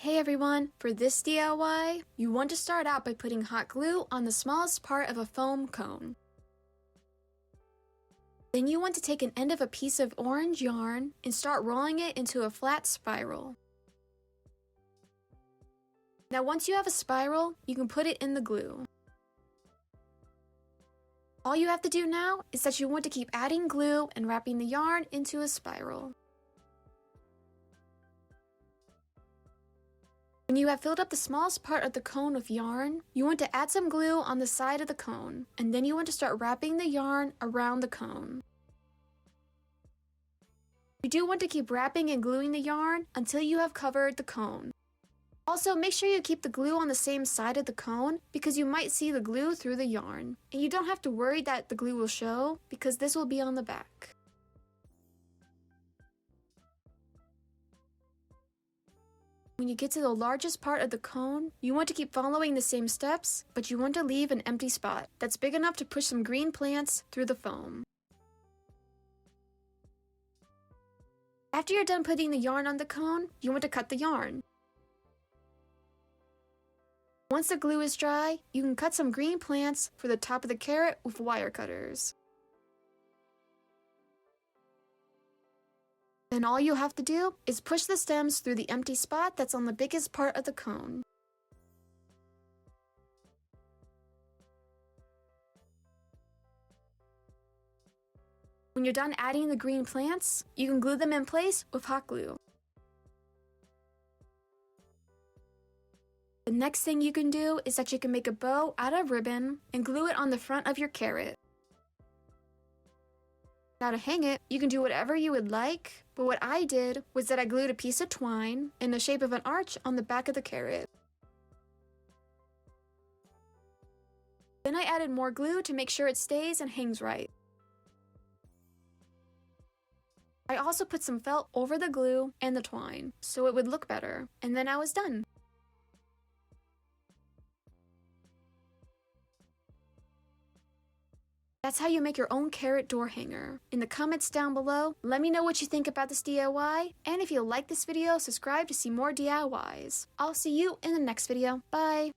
Hey everyone, for this DIY, you want to start out by putting hot glue on the smallest part of a foam cone. Then you want to take an end of a piece of orange yarn and start rolling it into a flat spiral. Now once you have a spiral, you can put it in the glue. All you have to do now is that you want to keep adding glue and wrapping the yarn into a spiral. When you have filled up the smallest part of the cone with yarn, you want to add some glue on the side of the cone, and then you want to start wrapping the yarn around the cone. You do want to keep wrapping and gluing the yarn until you have covered the cone. Also, make sure you keep the glue on the same side of the cone because you might see the glue through the yarn, and you don't have to worry that the glue will show because this will be on the back. When you get to the largest part of the cone, you want to keep following the same steps, but you want to leave an empty spot that's big enough to push some green plants through the foam. After you're done putting the yarn on the cone, you want to cut the yarn. Once the glue is dry, you can cut some green plants for the top of the carrot with wire cutters. Then all you have to do is push the stems through the empty spot that's on the biggest part of the cone. When you're done adding the green plants, you can glue them in place with hot glue. The next thing you can do is that you can make a bow out of ribbon and glue it on the front of your carrot. Now to hang it, you can do whatever you would like, but what I did was that I glued a piece of twine in the shape of an arch on the back of the carrot. Then I added more glue to make sure it stays and hangs right. I also put some felt over the glue and the twine, so it would look better, and then I was done. That's how you make your own carrot door hanger. In the comments down below, let me know what you think about this DIY, and if you like this video, subscribe to see more DIYs. I'll see you in the next video. Bye!